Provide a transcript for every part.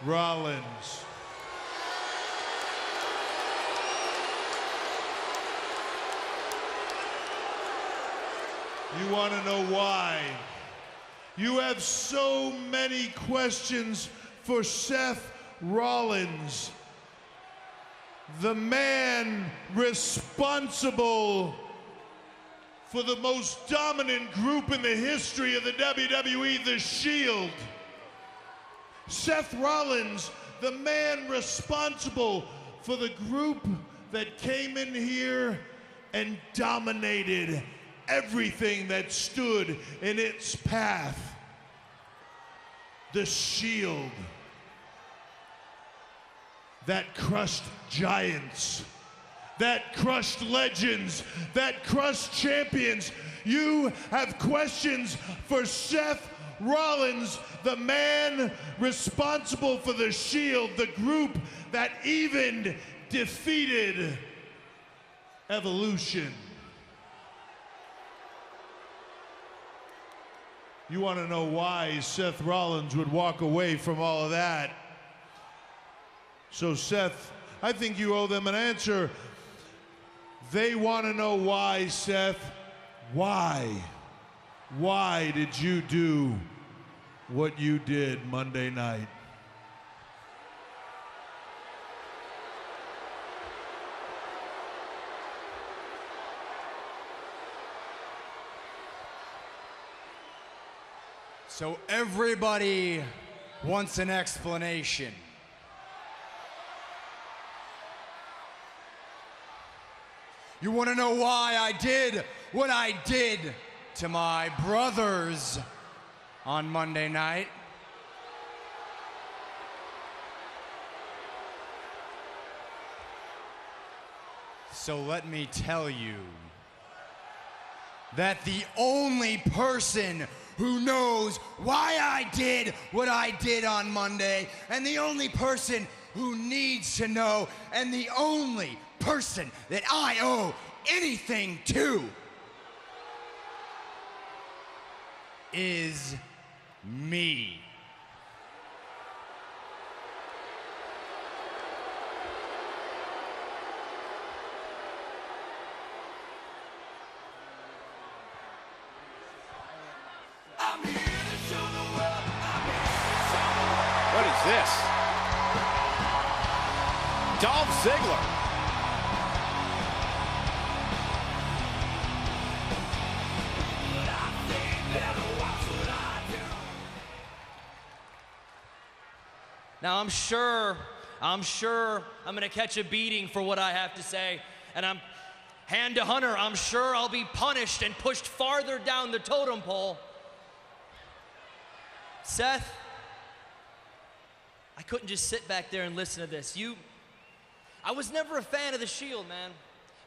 Rollins. You want to know why? You have so many questions for Seth Rollins, the man responsible for the most dominant group in the history of the WWE, The Shield. Seth Rollins, the man responsible for the group that came in here and dominated everything that stood in its path. The Shield that crushed giants, that crushed legends, that crushed champions. You have questions for Seth Rollins, the man responsible for the Shield, the group that even defeated Evolution. You want to know why Seth Rollins would walk away from all of that. So Seth, I think you owe them an answer. They want to know why, Seth. Why? Why did you do what you did Monday night? So everybody wants an explanation. You want to know why I did what I did to my brothers on Monday night? So let me tell you that the only person who knows why I did what I did on Monday, and the only person who needs to know, and the only person that I owe anything to is me. What is this? Dolph Ziglar. Now I'm sure I'm gonna catch a beating for what I have to say, and I'm hand to Hunter, I'm sure I'll be punished and pushed farther down the totem pole. Seth, I couldn't just sit back there and listen to this. I was never a fan of the Shield, man,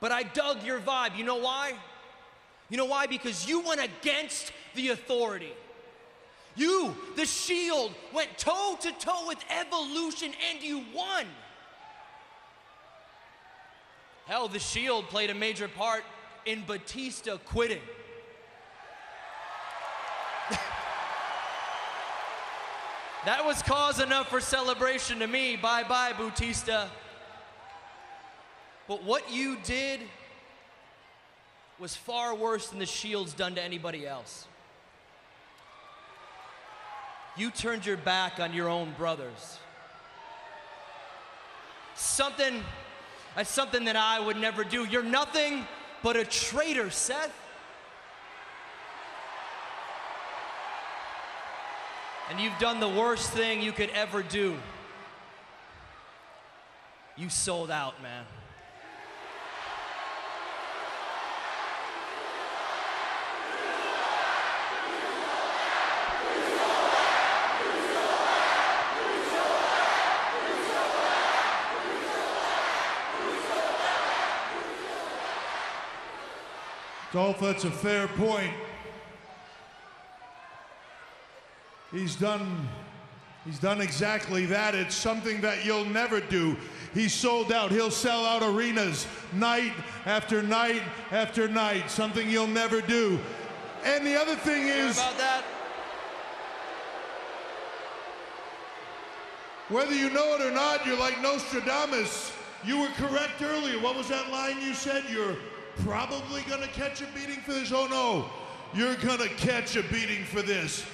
but I dug your vibe. You know why? You know why? Because you went against the authority. You, the Shield, went toe-to-toe with Evolution, and you won. Hell, the Shield played a major part in Batista quitting. That was cause enough for celebration to me. Bye-bye, Batista. But what you did was far worse than the Shield's done to anybody else. You turned your back on your own brothers. That's something that I would never do. You're nothing but a traitor, Seth. And you've done the worst thing you could ever do. You sold out, man. Dolph, that's a fair point. He's done exactly that. It's something that you'll never do. He's sold out. He'll sell out arenas night after night after night. Something you'll never do. And the other thing is, about that? Whether you know it or not, you're like Nostradamus. You were correct earlier. What was that line you said? You're probably gonna catch a beating for this? Oh no, you're gonna catch a beating for this.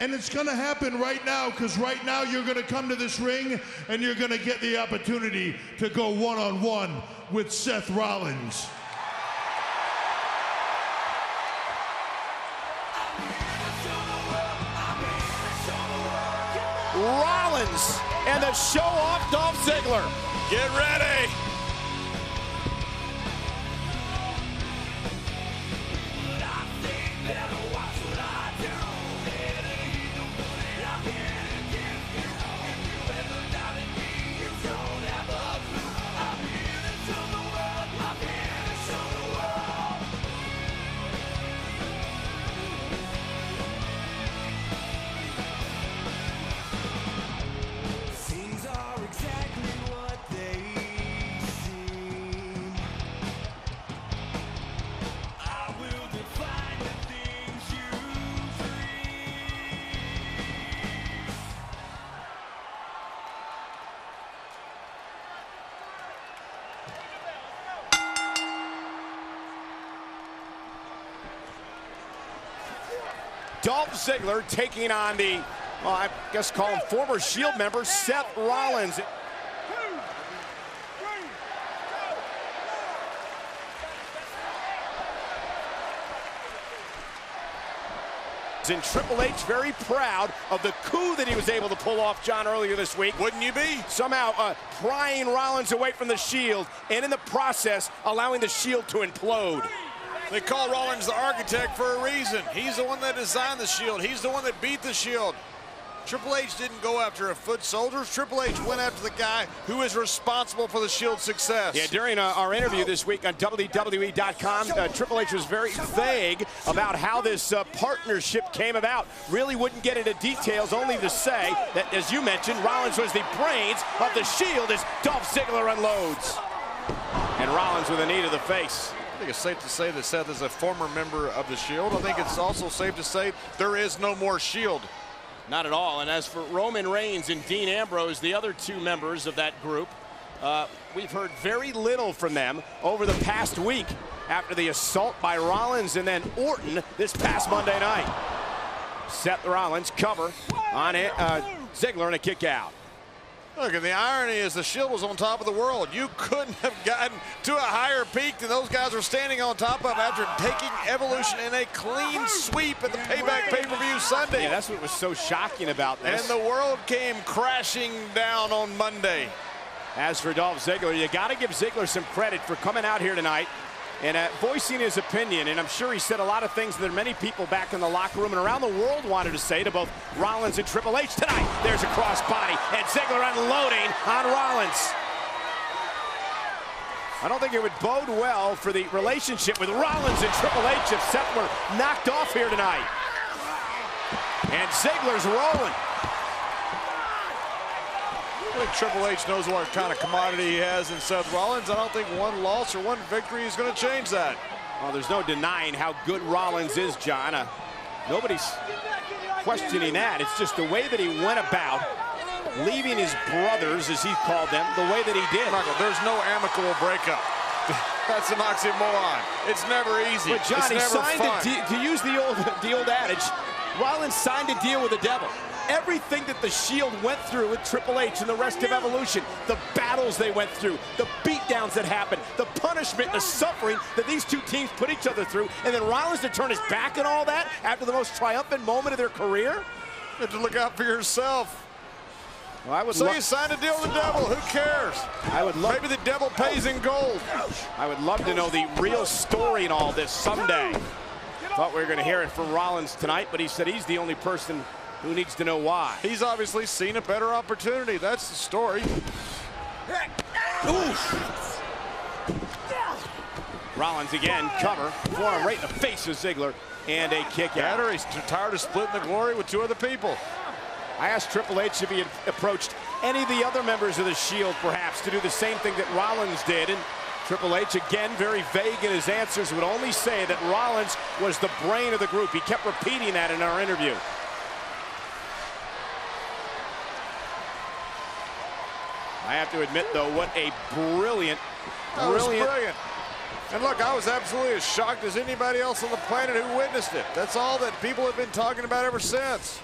And it's gonna happen right now, because right now you're gonna come to this ring and you're gonna get the opportunity to go one-on-one with Seth Rollins. Rollins and the show-off Dolph Ziggler. Get ready. Dolph Ziggler taking on the, well, I guess call him former Shield member, Seth Rollins. And Triple H very proud of the coup that he was able to pull off, John, earlier this week. Wouldn't you be? Somehow prying Rollins away from the Shield, and in the process allowing the Shield to implode. They call Rollins the architect for a reason. He's the one that designed the Shield. He's the one that beat the Shield. Triple H didn't go after a foot soldier. Triple H went after the guy who is responsible for the Shield's success. Yeah, during our interview this week on WWE.com, Triple H was very vague about how this partnership came about. Really wouldn't get into details, only to say that, as you mentioned, Rollins was the brains of the Shield as Dolph Ziggler unloads. And Rollins with a knee to the face. I think it's safe to say that Seth is a former member of the Shield. I think it's also safe to say there is no more Shield. Not at all. And as for Roman Reigns and Dean Ambrose, the other two members of that group, we've heard very little from them over the past week after the assault by Rollins and then Orton this past Monday night. Seth Rollins cover on it, Ziggler and a kick out. Look, and the irony is the Shield was on top of the world. You couldn't have gotten to a higher peak than those guys were standing on top of after taking Evolution in a clean sweep at the Payback pay-per-view Sunday. Yeah, that's what was so shocking about this. And the world came crashing down on Monday. As for Dolph Ziggler, you got to give Ziggler some credit for coming out here tonight and voicing his opinion. And I'm sure he said a lot of things that many people back in the locker room and around the world wanted to say to both Rollins and Triple H tonight. There's a crossbody, and Ziggler unloading on Rollins. I don't think it would bode well for the relationship with Rollins and Triple H if Seth were knocked off here tonight. And Ziggler's rolling. I think Triple H knows what kind of commodity he has in Seth Rollins. I don't think one loss or one victory is going to change that. Well, there's no denying how good Rollins is, John. Nobody's questioning that. It's just the way that he went about leaving his brothers, as he called them, the way that he did. Michael, there's no amicable breakup. That's an oxymoron. It's never easy. But John, he signed to use the old adage, Rollins signed a deal with the devil. Everything that the Shield went through with Triple H and the rest of Evolution, the battles they went through, the beatdowns that happened, the punishment, the suffering that these two teams put each other through, and then Rollins to turn his back on all that after the most triumphant moment of their career? You have to look out for yourself. Well, I would so you signed a deal with the devil. Who cares? I would love. Maybe the devil pays in gold. I would love to know the real story in all this someday. Thought we were going to hear it from Rollins tonight, but he said he's the only person who needs to know why. He's obviously seen a better opportunity. That's the story. Oof. Rollins again, cover, forearm right in the face of Ziggler, and a kick out. He's tired of splitting the glory with two other people. I asked Triple H if he had approached any of the other members of the Shield, perhaps, to do the same thing that Rollins did, and Triple H, again, very vague in his answers, would only say that Rollins was the brain of the group. He kept repeating that in our interview. I have to admit, though, what a brilliant. And look, I was absolutely as shocked as anybody else on the planet who witnessed it. That's all that people have been talking about ever since.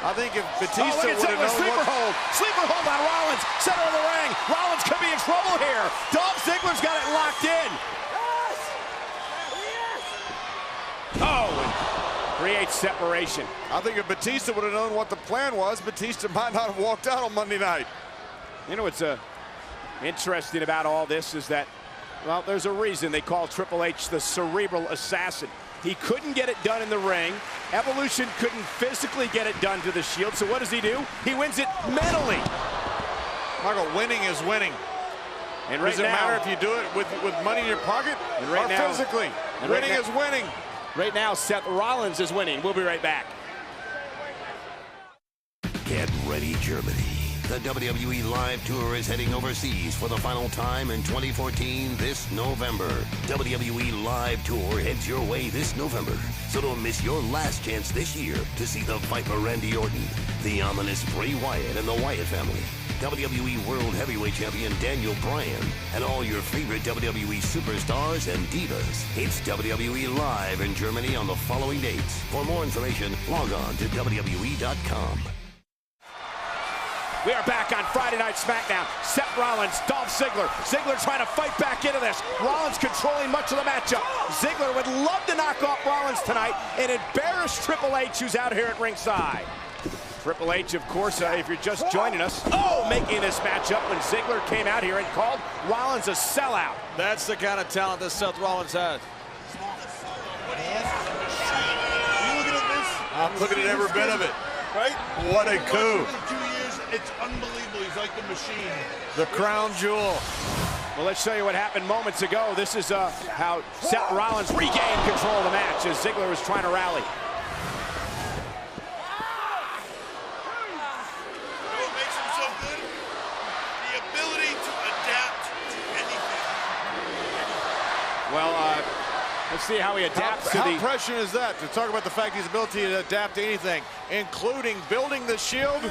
I think if Batista would have known Sleeper hold on Rollins, center of the ring. Rollins could be in trouble here. Dolph Ziggler's got it locked in. Oh, and creates separation. I think if Batista would have known what the plan was, Batista might not have walked out on Monday night. You know what's interesting about all this is that, well, there's a reason they call Triple H the cerebral assassin. He couldn't get it done in the ring. Evolution couldn't physically get it done to the Shield. So what does he do? He wins it mentally. Michael, winning is winning. And right does it now, matter if you do it with money in your pocket or physically? Winning is winning. Right now, Seth Rollins is winning. We'll be right back. Get ready, Germany. The WWE Live Tour is heading overseas for the final time in 2014 this November. WWE Live Tour heads your way this November, so don't miss your last chance this year to see the Viper Randy Orton, the ominous Bray Wyatt and the Wyatt family, WWE World Heavyweight Champion Daniel Bryan, and all your favorite WWE superstars and divas. It's WWE Live in Germany on the following dates. For more information, log on to WWE.com. We are back on Friday Night SmackDown. Seth Rollins, Dolph Ziggler. Ziggler trying to fight back into this. Rollins controlling much of the matchup. Ziggler would love to knock off Rollins tonight and embarrass Triple H, who's out here at ringside. Triple H, of course, if you're just joining us, making this matchup when Ziggler came out here and called Rollins a sellout. That's the kind of talent that Seth Rollins has. You looking at this? I'm looking at every bit of it. Right? What a coup. 2 years, it's unbelievable. He's like the machine. The crown jewel. Well, let's show you what happened moments ago. This is how Seth Rollins regained control of the match as Ziggler was trying to rally. What makes him so good? The ability to adapt to anything. Well, let's see how he adapts to How the... prescient is that? To talk about the fact he's ability to adapt to anything, including building the Shield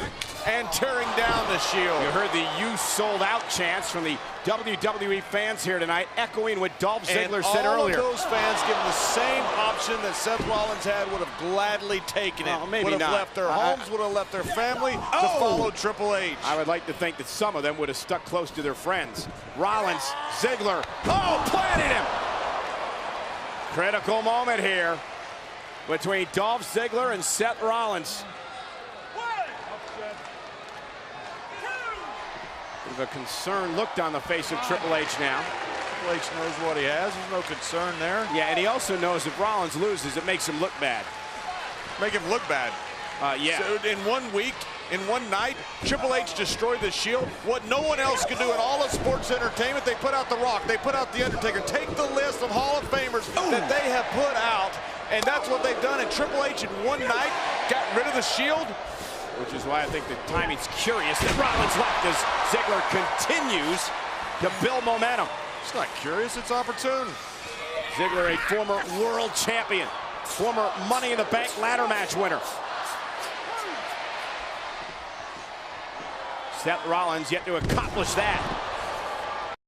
and tearing down the Shield. You heard the "you sold out" chants from the WWE fans here tonight, echoing what Dolph Ziggler said earlier. All of those fans, given the same option that Seth Rollins had, would have gladly taken it. Maybe would have not. left their homes, would have left their family to follow Triple H. I would like to think that some of them would have stuck close to their friends. Rollins, Ziggler, planted him! Critical moment here between Dolph Ziggler and Seth Rollins. Bit of a concerned look on the face of Triple H now. Triple H knows what he has. There's no concern there. Yeah, and he also knows if Rollins loses, it makes him look bad. Make him look bad. Yeah. So in 1 week, in one night, Triple H destroyed the Shield. What no one else could do in all of sports entertainment, they put out The Rock, they put out The Undertaker. Take the list of Hall of Famers that they have put out, and that's what they've done. And Triple H in one night got rid of the Shield. Which is why I think the timing's curious that Rollins left as Ziggler continues to build momentum. It's not curious, it's opportune. Ziggler, a former world champion, former Money in the Bank ladder match winner. Seth Rollins yet to accomplish that.